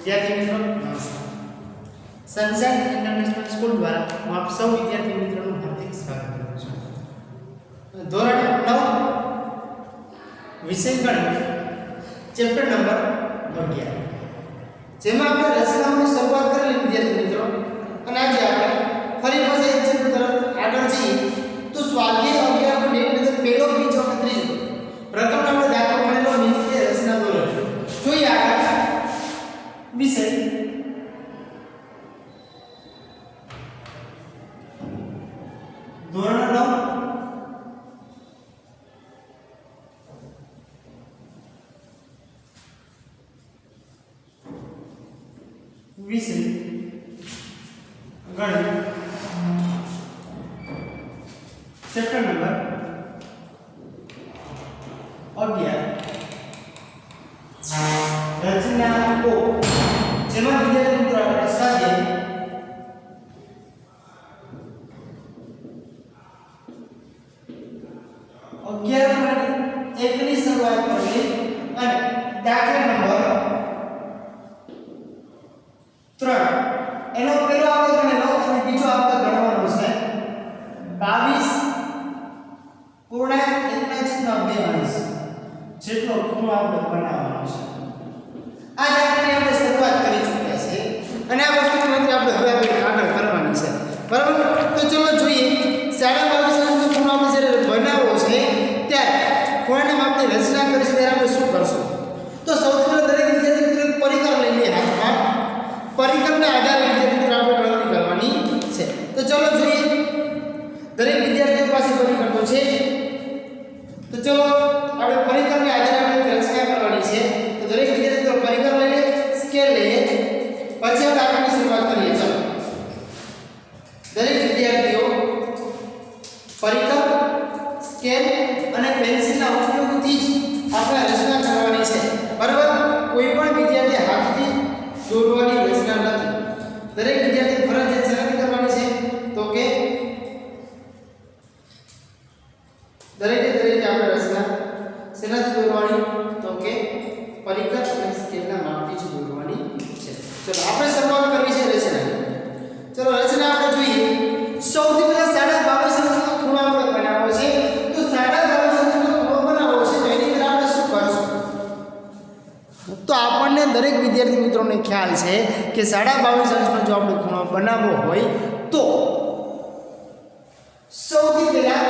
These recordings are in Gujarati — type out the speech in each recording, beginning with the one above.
विद्यार्थी मित्रों नमस्कार। सनशाइन इंटरनेशनल स्कूल द्वारा હું આપ સૌ વિદ્યાર્થી મિત્રોનું હાર્દિક સ્વાગત કરું છું। ધોરણ 9 વિષય ગણિત ચેપ્ટર નંબર 11 જેમાં આપણે રચનાઓની શરૂઆત કરેલી વિદ્યાર્થી મિત્રો અને આજે આપણે ફરી પાછા એક ચેપ્ટર તરફ આગળ જઈએ તો સ્વાધ્યાય 11.1 ની પહેલો બીજો અને ત્રીજો પ્રથમ આપણે દાખલો મળેલો નીચે રચના દોરો જોઈએ આગળ વિષય ધોરણ 9 વિષય ગણિત ચેપ્ટર નંબર 11 રચનાઓ જેમાં વિદ્યાર્થી મિત્રો આપણે સ્વાધ્યાય 11.1 ની શરૂઆત કરી અને દાખલા નંબર 3 એનો પહેલો આપણે ગણેલો અને બીજો આપણે ગણવાનો છે 22.1/2 જેટલો ખૂણો આપણે બનાવવાનો છે। આ દાખલાની આપણે શરૂઆત કરી ચૂક્યા છે અને આ વસ્તુની અંદર આપણે હવે આગળ કરવાની છે બરાબર। તો ચલો જોઈએ 22.5 નો ખૂણો આપણે જ્યારે બનાવવો છે ત્યારે ખૂણાના માપની રચના કરી છે ત્યારે આપણે શું કરશું તો સૌથી પહેલા દરેક વિદ્યાર્થી મિત્રો પરિકર લઈ લે હાથમાં। પરિકરના આધારે વિદ્યાર્થી મિત્રો આપણે ગણતરી કરવાની છે। તો ચલો જોઈએ દરેક વિદ્યાર્થીઓ પાસે પરિકર તો છે તો ચલો આપણે પરિકરના આધારે આપણે રચના કરવાની છે। તો દરેક વિદ્યાર્થીઓ પરિકર લઈ લે સ્કેલ લઈએ પછી આપણે આગળની શરૂઆત કરીએ। ચલો દરેક વિદ્યાર્થીઓ પરિકર સ્કેલ અને પેન્સિલના ઉપયોગથી જ આપણે રચના કરવાની છે બરાબર। કોઈ પણ વિદ્યાર્થી હાથથી દોરવાની રચના નથી। દરેક વિદ્યાર્થી ફરજિયાત શેનાથી કરવાની છે તો કે દરેકે આપણે રચના શેનાથી દોરવાની તો કે પરિકર અને સ્કેલના માપથી જ દોરવાની છે। ચલો આપણે શરૂઆત કરવી છે રચનાની। ચલો રચના આપણે જોઈએ સૌથી પહેલા 22.5 નો ખૂણો આપણે બનાવવો છે। તો 22.5 નો ખૂણો બનાવવો છે તો એની અંદર આપણે શું કરશું તો આપણને દરેક વિદ્યાર્થી મિત્રોને ખ્યાલ છે કે 22.5 નો જો આપણે ખૂણો બનાવવો હોય તો સૌથી પહેલા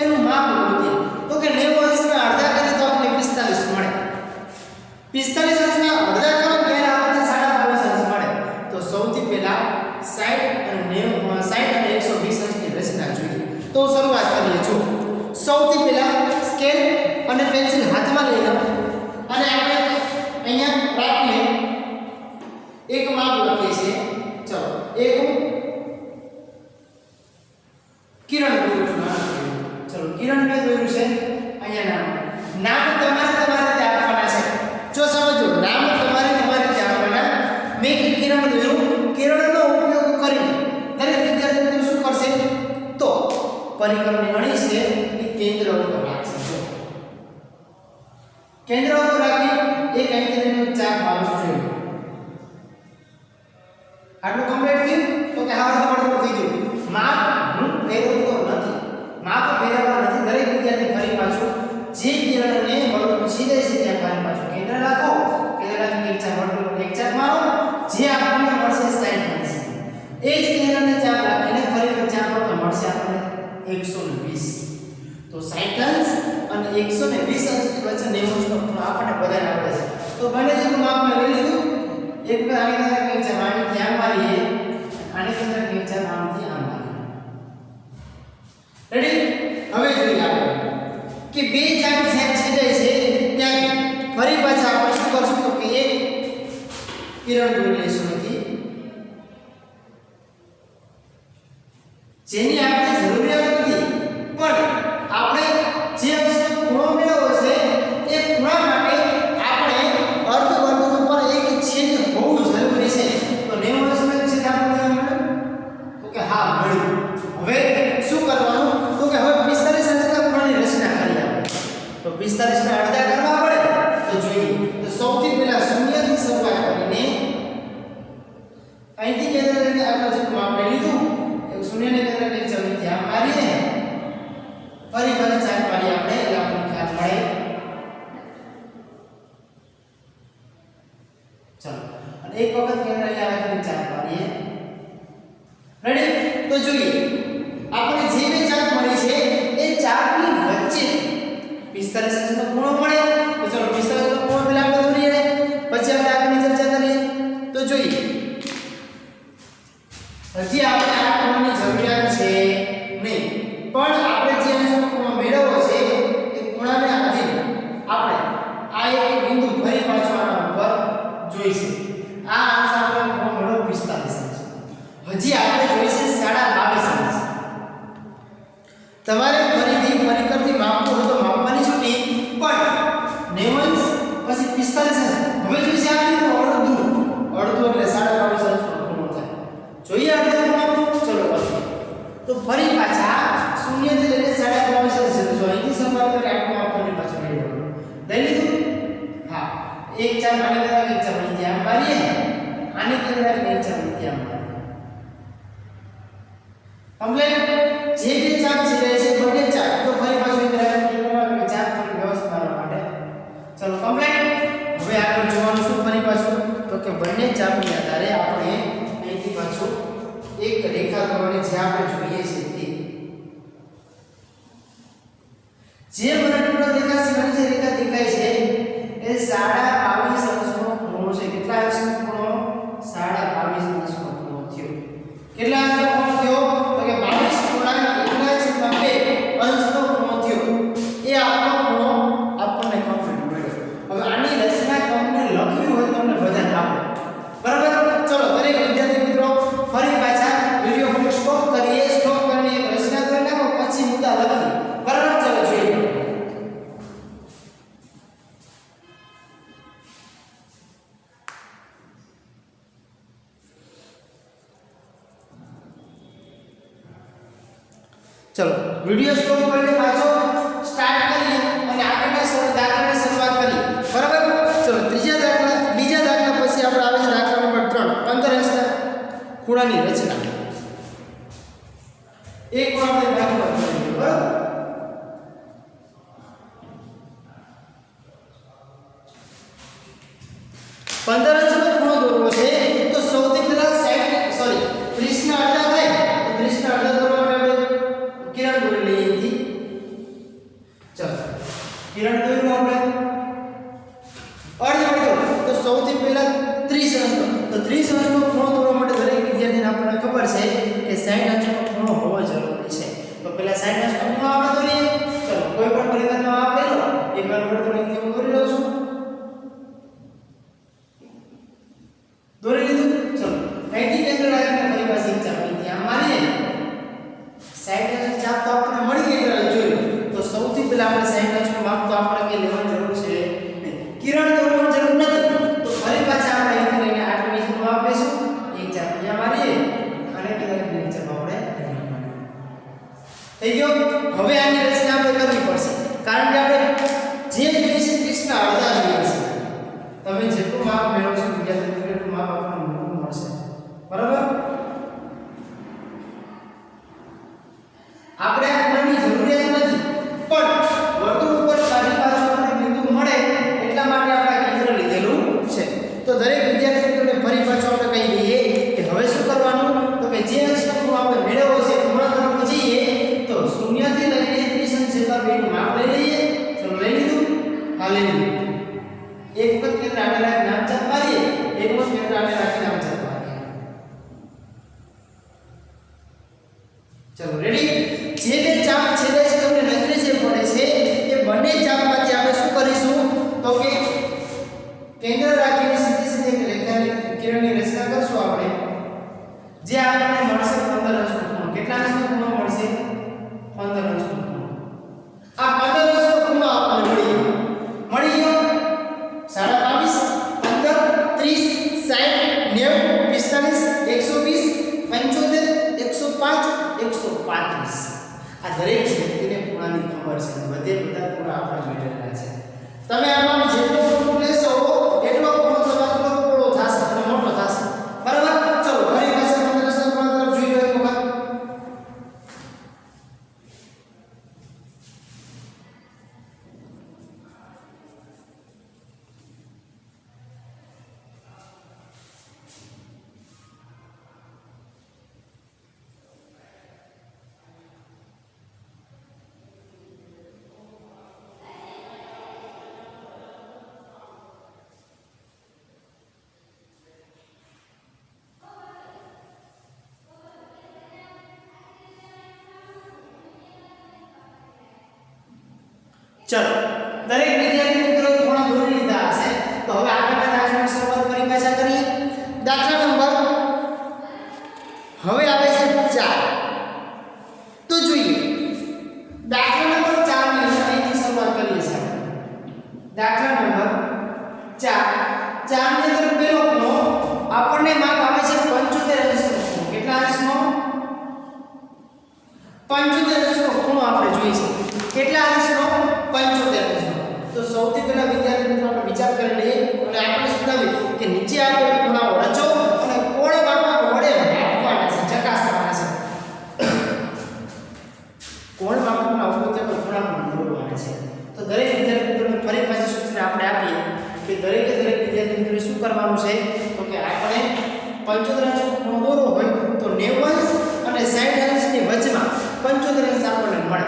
એનું માપ ગોતીએ તો કે 90 અંશના અડધા કરીએ તો આપણને 45 મળે। 45 અંશના અડધા કરો ત્યારે આપણને 22.5 અંશ મળે। તો સૌથી પહેલા 60 અને 120 અંશની રચના જોઈએ। તો શરૂઆત કરીએ જો સૌથી પહેલા સ્કેલ અને પેન્સિલ હાથમાં લઈ લો અને આપણે અહીંયા રાખીએ એક માપ લખીએ છીએ। ચલો એક કિરણ દોરું છું। ચલો કિરણ મેં દોર્યું છે અહીંયા નામ તમારે રીતે આપવાના છે। જો સમજો નામ તમારે રીતે આપવાના। મેં કિરણ દોર્યું કિરણનો ઉપયોગ કરીને દરેક વિદ્યાર્થી મિત્રો શું કરશે તો પરિકરની અણી છે એ કેન્દ્ર ઉપર રાખશે। કેન્દ્ર ઉપર રાખી એક અહીંથી ચાપ મારશું જોઈએ। આટલું કમ્પ્લીટ થયું તો કે હવે તમારું થઈ ગયું। માપ હું ફેરવતો નથી, માપ ફેરવવા નથી। દરેક વિદ્યાર્થી ફરી પાછું જે કિરણને વર્તુળ સીધે સીધા ફરી પાછું કેન્દ્ર રાખો, કેન્દ્ર રાખીને એક ચાપ વર્તુળ એક ચાપ મારો, જે આપણને મળશે 60 અંશ। એ જ કેન્દ્રને ચાપ રાખીને ફરી ચાપ મારો તો મળશે આપણને 120। તો 60 અંશ અને 120 અંશની વચ્ચે 90 અંશનો ખૂણો આપણને બધાને આવડે છે। તો બંને જેનું માપ મેં લઈ લીધું। એક પર આની અંદર એક ચાપ આની ધ્યાન મારીએ, આની અંદર એક ચાપ આમથી આમ મારીએ। રેડી? હવે જોઈએ આપણે કે બે ચાપ જ્યાં છેદે છે ત્યાં ફરી પાછા આપણે શું કરશું તો કે એક કિરણ દોરી લઈશું નથી જેની આપણે જરૂરિયાત નથી પણ આપણે જે અંશનો ખૂણો મેળવવો છે એ ખૂણા માટે આપણે અર્ધવર્તુળ ઉપર એક છેદ હોવું જરૂરી છે। તો 90 અંશનો છેદ આપણને મળ્યો તો કે હા મળ્યું। હવે શું કરવાનું તો કે હવે 45 અંશના ખૂણાની રચના કરી આપણે। તો 45 ના અડધા કરવા પડે તો જોઈએ। તો સૌથી પહેલા શૂન્યથી શરૂઆત કરીને કરીને આટલા જેટલું આપણે લીધું એ શૂન્યને કેન્દ્ર લઈ જવી ધ્યાન મારીએ ફરી ચાપ મારીએ આપણે એટલે આપણને ખ્યાલ મળે. ચાલો અને એક વખત કેન્દ્ર અહીંયા રાખીને ચાપ મારીએ. રેડી? તો જોઈએ આપણે જે બે ચાપ મળી છે એ ચાપની વચ્ચે 45 નો ખૂણો મળે. તો ચલો 45 નો ખૂણો પેલા આપણે દોરીએ પછી આપણે આગળની ચર્ચા કરીએ. તો જોઈએ હજી આપણે આ ખૂણાની જરૂરિયાત છે નહીં, પણ આપણે જે અંશનો ખૂણો મેળવવો છે એ ખૂણાને આધીન આપણે આ એક બિંદુ ફરી પાછો આના ઉપર જોઈશે. આ અંશ આપણે ખૂણો મેળવ્યો 45 અંશ. હજી આપણે જોઈશે 22.5 અંશ. તમારે ફરીથી માપવું હોય તો માપવાની છૂટી, પણ 90 પછી 45 હવે જોઈશે આપણે તો અડધું એટલે 22.5 અંશનો ખૂણો થાય. જોઈએ અડધો ખૂણો. ચલો પછી તો ફરી પાછા 0 થી લઈને 22.5 અંશ જો અહીંથી શરૂઆત કરી આટલું માપવાની પાછું મેળવવાનું લઈ લીધું. હા એક ચાપ આને કેન્દ્ર એક ચાપ અહીં ધ્યાન મારીએ આને કેન્દ્ર એક ચાપ અહીં ધ્યાન મારીએ. કમ્પ્લીટ. જે બે ચાપ છે બંને ચાપ તો ફરી પાછું કેન્દ્રમાં ચાપ થોડી વ્યવસ્થા કરવા માટે. ચલો કમ્પ્લીટ. હવે આગળ જોવાનું શું ફરી પાછું તો કે બંને ચાપની આધારે આપણે અહીંથી પાછું એક રેખા દોરવાની જે આપણે જોઈએ છે તે જે મને ટૂંકો દેખાશે મને જે રેખા દેખાય છે એ 22.5 અંશનો ખૂણો છે. કેટલા અંશનો ખૂણો? 22.5 અંશનો ખૂણો થયો. કેટલા અંશનો ખૂણો થયો તો કે 22.1/2 અંશનો ખૂણો થયો. એ આપણો ખૂણો આપણને કમ્પ્લીટ મળ્યો. હવે આની રચના તમને લખવી હોય તમને બધા આપો. બરાબર? ચલો દરેક વિદ્યાર્થી મિત્રો ફરી પાછા વિડિયો પર સ્ટોપ કરીએ. સ્ટોપ કરીને એક રચના કરી નાખો પછી મુદ્દા લખીએ. બરાબર? ચલો જોઈએ. ચલો વિડિયો સ્ટોપ કરીને પાછો સ્ટાર્ટ કરીએ અને આગળના દાખલાની શરૂઆત કરીએ. બરાબર? ચલો બીજા દાખલા પછી આપણે આવે છે દાખલા નંબર 3 15 અંશના ખૂણાની રચના. એક વાર આપણે દાખલો કરીએ. બરાબર? પંદર અંશનો ખૂણો દોરવો છે તો સૌથી પહેલા 30 ના અડધા થાય તો 30 ના અડધા દોરવા માટે કિરણ દોરી લઈએ અહીંથી. ચાલો કિરણ દોર્યું આપણે અડધો તો સૌથી પહેલા 30 અંશનો તો 30 અંશનો ખૂણો દોરવા માટે દરેક વિદ્યાર્થીને આપણને ખબર છે કે 60 અંશનો ખૂણો હોવો જરૂરી છે. તો પહેલા 60 અંશનો ખૂણો આપણે દોરીએ. ચલો કોઈ પણ પરિમાણમાં આપ લઈ લો. એક નંબર તો અહીં હું દોરી લઉં છું. દોરી લીધું. ચલો અહીંથી કેન્દ્ર રાખીને ફરી પાછી એક ચાપ અહીં ધ્યાન મારીએ. 60 અંશ ચાપ તો આપણને મળી ગઈ તરત જોયું. તો સૌથી પહેલા આપણે 60 અંશનું માપ તો આપણે કે લેવાની જરૂર છે નહીં. કિરણ દોરવાની જરૂર નથી. તો ફરી પાછા આપણે અહીંથી લઈને આટલું બીજું માપ લેશું. એક ચાપ અહીંયા મારીએ અને કેન્દ્ર એક ચાપ આપણે થઈ ગયો. હવે આની રચના આપણે કરવી પડશે કારણ કે આપણે જે જોઈએ છે 30 ના અડધા જોઈએ છે. તમે જેટલું માપ મેળવશો વિદ્યાર્થી એટલું માપ આપણને મોટું મળશે. બરાબર? આપણે આ ખૂણાની જરૂરિયાત નથી, પણ વર્તુળ ઉપર ચારે બાજુ આપણને બિંદુ મળે એટલા માટે આપણે કેન્દ્ર લીધેલું છે. તો દરેક વિદ્યાર્થી મિત્રોને ફરી પાછું આપણે કહી દઈએ કે હવે શું કરવાનું તો કે જે અંશનો ખૂણો આપણે મેળવવો છે ખૂણા તરફ જઈએ તો 0 થી લઈને 30 અંશ જેટલા બેનું માપ લઈ લઈએ. ચલો લઈ લીધું. હા લઈ લીધું. એક વખત કેન્દ્ર આને રાખીને આમ ચાપ મારીએ. એક વખત કેન્દ્ર આને રાખીને આમ ચાપ મારીએ. ચલો રેડી? જે બે ચાપ છેદે છે તમને નજરે જે પડે છે એ બંને ચાપમાંથી આપણે શું કરીશું તો કે કેન્દ્ર રાખીને સીધી એક રેખાની કિરણની રચના કરશું આપણે. જે આપણને મળશે 15 અંશનો ખૂણો. કેટલા અંશનો ખૂણો મળશે? 15 અંશનો ખૂણો. આ 15 અંશનો ખૂણો આપણને મળી ગયો. 22.5 15 30 60 90 45 120 105 135 આ દરેક વ્યક્તિને ખૂણાની ખબર છે. બધા ખૂણા આપણે મેળવેલા છે. તમે આમાં જેટલો ખૂણો લેશો એટલો ખૂણો તમારો થોડો થશે અને મોટો થશે. બરાબર? ચલો ફરી પાછા 15 ચલો દરેક વિદ્યાર્થી મિત્રો થોડા દોરી લીધા હશે તો હવે આગળના દાખલાની શરૂઆત ફરી પાછા કરીએ દાખલા નંબર હવે આવે છે 4 તો જોઈએ દાખલા નંબર 4 ની અહીંથી શરૂઆત કરીએ છીએ દાખલા નંબર 4 ની અંદર પેલો ખૂણો આપણને માપ આવે છે 75 અંશનો ખૂણો કેટલા અંશનો 75 અંશનો ખૂણો આપણે જોઈએ છે કેટલા અંશનો 75 અંશનો તો સૌથી પહેલા વિદ્યાર્થી મિત્રો આપણે વિચાર કરી લઈએ અને આપણે સમજાવીએ કે નીચે આપેલ ખૂણાઓ રચો અને કોણ માપવા વડે માપવાના છે ચકાસવાના છે કોણ માપવાના ઉપયોગ આપણે ખૂણા દોરવાના છે તો દરેક વિદ્યાર્થી મિત્રોને ફરી પાછી સૂચના આપણે આપીએ કે દરેક વિદ્યાર્થી મિત્રોએ શું કરવાનું છે તો કે આપણે 75 અંશનો ખૂણો દોરવો હોય તો 90 અંશ અને 60 અંશની વચમાં 75 અંશ આપણને મળે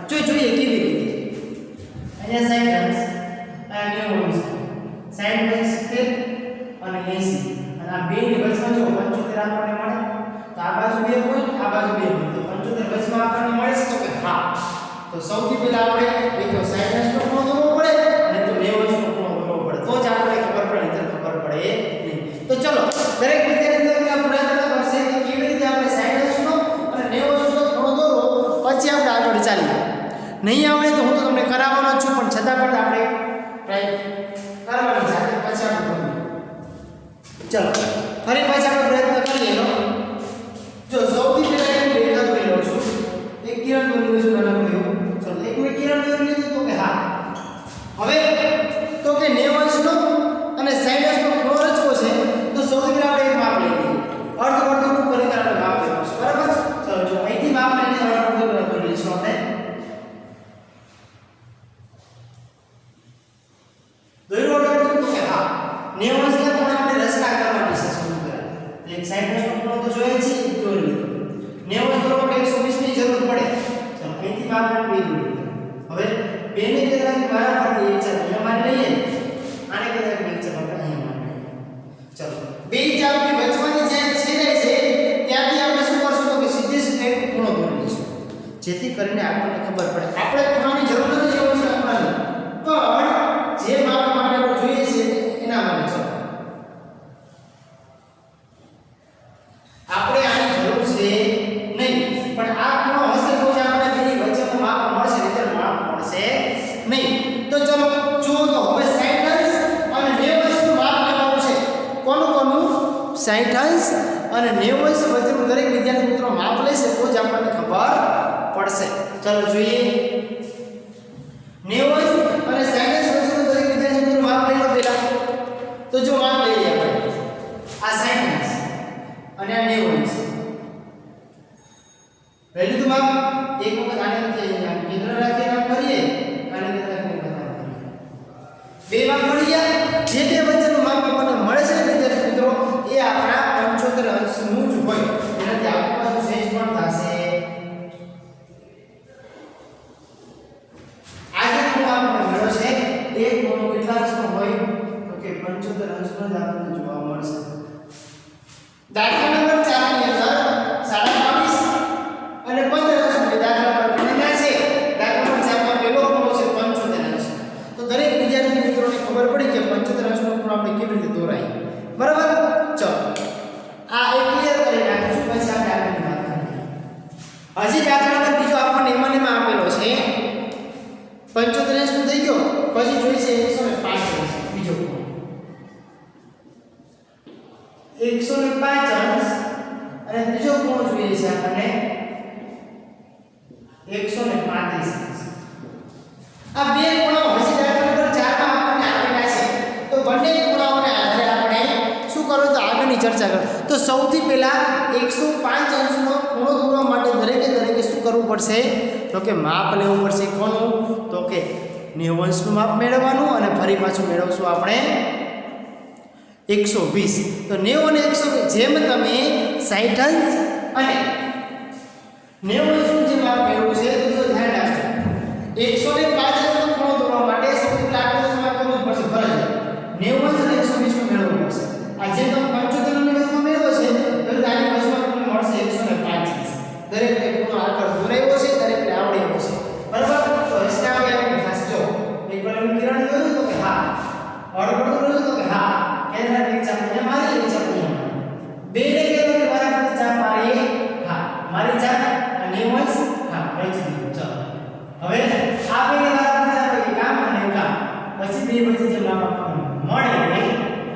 જોઈએ કેવી રીતે અહીંયા 60 અંશ આ 90 અંશ 60 અંશ 70 અને 80 અને આ બે ની વચમાં જો 75 આપણને મળે તો આ બાજુ 2 પોઈન્ટ આ બાજુ 2 પોઈન્ટ તો 75 વચમાં આપણને મળે છે તો કે હા તો સૌથી પહેલા આપણે એક 60 અંશનો ખૂણો દોરવો પડે અને તો 90 અંશનો ખૂણો દોરવો પડે તો જ આપણે ખબર પડે નહીં ખબર પડે નહીં તો ચલો દરેક વિદ્યાર્થીઓ આ પ્રયત્ન કરશે કે કેવી રીતે આપણે 60 અંશનો અને 90 અંશનો ખૂણો દોરવો પછી આપણે આગળ ચાલીએ નહીં આવડે તો હું તો તમને કરાવવાનો છું પણ છતાં પણ આપણે ટ્રાય કરવાની સાથે પછી આપણે ચલો ફરી પાછા આપણે પ્રયત્ન કરીએ જો સૌથી પહેલા એક રેખા દોરી લઉં છું એક કિરણ દોરી લઉં છું નાના ભાઈઓ ચલો એક મેં કિરણ દોરી લીધું તો કે હા હવે તો કે 90 અંશનો અને 60 અંશનો ખૂણો રચવો છે તો સૌથી પહેલા આપણે એક માપ લઈ લઈએ અર્ધવર્તુળનું પરિમાણ આપણે માપ લેવું છે બરાબર ચલો જો અહીંથી માપ લઈને અર્ધવર્તુળ દોરી લઈશું આપણે દોરી અર્ધવર્તુળ તો કે હા 90 અંશના ખૂણે આપણે રચના કરવાની છે સૌથી પહેલા એક 60 અંશનો ખૂણો તો જોઈએ છે દોરી લીધો 90 અંશ દોરવા માટે 120 ની જરૂર પડે ચલો અહીંથી માપ આપણે 2 દોરી લીધો હવે 2 ને કેન્દ્રથી બહાર પડતી એક ચાપ અહીંયા મારી લઈએ આને કેન્દ્રથી એક ચાપ આપણે અહીંયા મારી લઈએ ચલો બે ચાપની વચમાંથી જે છેદે છે ત્યાંથી આપણે શું કરશું તો કે સીધે એક ખૂણો દોરી લઈશું જેથી કરીને આપણને ખબર પડે આપણે ખૂણાની જરૂર નથી 90 અંશ રાખવાની પણ જે માપ માટે આપણે જોઈએ છે એના માટે ચલો આપણે આની જરૂર છે નહીં પણ આ ખૂણો હશે તો જ આપણે બેની વચ્ચેનું માપ મળશે નહીંતર માપ મળશે નહીં તો ચલો જુઓ તો હવે 60 અંશ અને 90 અંશનું માપ લેવાનું છે કોનું 60 અંશ અને 90 અંશ વચ્ચેનું દરેક વિદ્યાર્થી મિત્રો માપ લેશે તો જ આપણને ખબર પડશે ચલો જોઈએ 90 અંશ અને 60 અંશ વચ્ચેનું દરેક વિદ્યાર્થી મિત્રો માપ લઈ લો પહેલા તો જો માપ લઈ લઈએ આપણે આ 60 અંશ અને આ 90 અંશ પહેલું તો માપ એક વખત આને કેન્દ્ર રાખીને આમ કરીએ આને કેન્દ્ર રાખીને બતાવ કરીએ બે માપ મળી ગયા જે બે વચ્ચેનું માપ આપણને મળે છે વિદ્યાર્થી મિત્રો એ આપણા 75 અંશનું જ હોય એનાથી આપણી પાસે સહેજ પણ થશે આ જે ખૂણો આપણને મળ્યો છે એ ખૂણો કેટલા અંશનો હોય તો કે 75 અંશનો જ આપણને જોવા મળશે દાખલા નંબર 4 ની અંદર 27 અને 15 અંશની દાખલા પર ગણના છે દાખલા નંબર 4 માં પહેલો ખૂણો છે 75 અંશ તો દરેક વિદ્યાર્થી મિત્રોને ખબર પડી કે 75 અંશનો ખૂણો આપણે કેવી રીતે દોરાય બરાબર ચલો આ એક ક્લિયર કરી નાખીશું પછી આપણે આગળની વાત કરીએ હજી દાખલા નંબર બીજો આપણને એમાં આપેલો છે 75 અંશનો થઈ ગયો પછી જોઈએ છે 105 અંશ બીજો ખૂણો 105 અંશ અને ત્રીજો ખૂણો જોઈએ છે આપણને 135 અંશ આ બે ખૂણાઓ હજી દાખલા નંબર 4 માં આપણને આપેલા છે તો બંને ખૂણાઓને આધારે આપણે શું કરવું તો આગળની ચર્ચા કરો તો સૌથી પહેલા 105 અંશનો ખૂણો દોરવા માટે દરેકે શું કરવું પડશે તો કે માપ લેવું પડશે કોનું તો કે 90 અંશનું માપ મેળવવાનું અને ફરી પાછું મેળવશું આપણે 120 તો 90 અને 120 જેમ તમે 60 અંશ અને 90 અંશનું જે માપ મેળવ્યું છે તો ધ્યાન રાખજો 105 અંશનો ખૂણો દોરવા માટે સૌથી પહેલા આપણે માપ કરવું પડશે ફરજિયાત 90 અંશ અને 120 નું મેળવવું પડશે આ જે તમે 75 ની વચમાં મેળવો છે તો આની વચમાં તમને મળશે 105 અંશ દરેકને ખૂણો આગળ દોરાયો છે દરેકને આવડે છે બરાબર તો હિસાબ આપણે ખાસ જો અડધું બોલો તો કે હા કેન્દ્ર એક ચાપ અહીંયા મારી એક ચાપ અહીંયા બે ને કહેતો કે મારા ચાપ મારી હા મારી ચાપ અને વંશ હા વેચી દીધું ચાલો હવે આ બે ને મારા ચાપ કે કામ અને કામ પછી બે પછી જે માપ મળે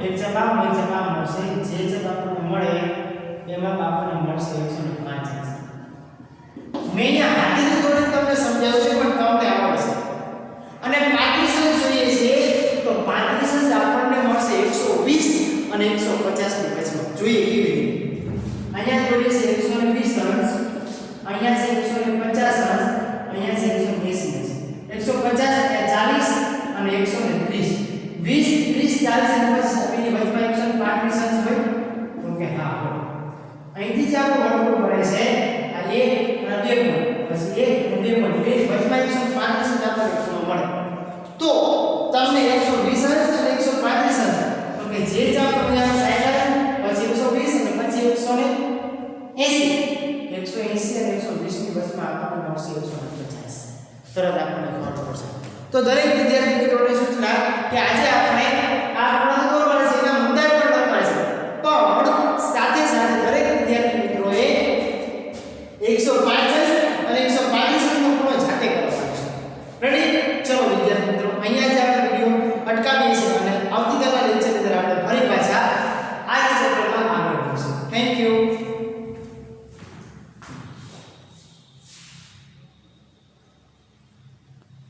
એક ચાપ આમ એક ચાપ આમ મળશે જે ચાપ આપણને મળે એમાં આપણને મળશે 105 મેં અહીંયા હાથેથી દોરીને તમને સમજાવ્યું છે પણ તમને આવડશે અને 35 જોઈએ છે તો 35 આપણને મળશે 120 અને 150 ની વચમાં જોઈએ કેવી રીતે અહીંયા જોઈએ છે 120 અંશ અહીંયા છે 150 અંશ અહીંયા છે 180 અંશ 150 એ 40 અને 130 20 30 40 અને 50 આપણી વચમાં 135 અંશ હોય તો કે હા અહીંથી જ આપણો વર્તુળ મળે છે આ 1 અને 2 પછી 1 અને 2 બે વચમાં 135 આપણને મળે તો તમને 120 અંશ અને 135 અંશ તો કે જે ચાપ તમને આ સાઈડ પછી 120 અને પછી 180 અને 120 ની વચમાં આપણને મળશે 150 તરત આપણને ખબર પડશે તો દરેક વિદ્યાર્થી મિત્રોને સૂચના કે આજે આપણે આ પ્રશ્ન દોરવાના છે એના મુદ્દા પણ લખવાના છે પણ સાથે સાથે દરેક વિદ્યાર્થી મિત્રોએ 105 અને 135 નો ખૂણો જાતે કરવાનો છે રેડી ચલો વિદ્યાર્થી મિત્રો અહીંયા જ આપણે વિડિયો અટકાવીએ છીએ અને આવતીકાલના લેક્ચરની અંદર આપણે ફરી પાછા આ જ ચેપ્ટરમાં આગળ વધીશું થેન્ક યુ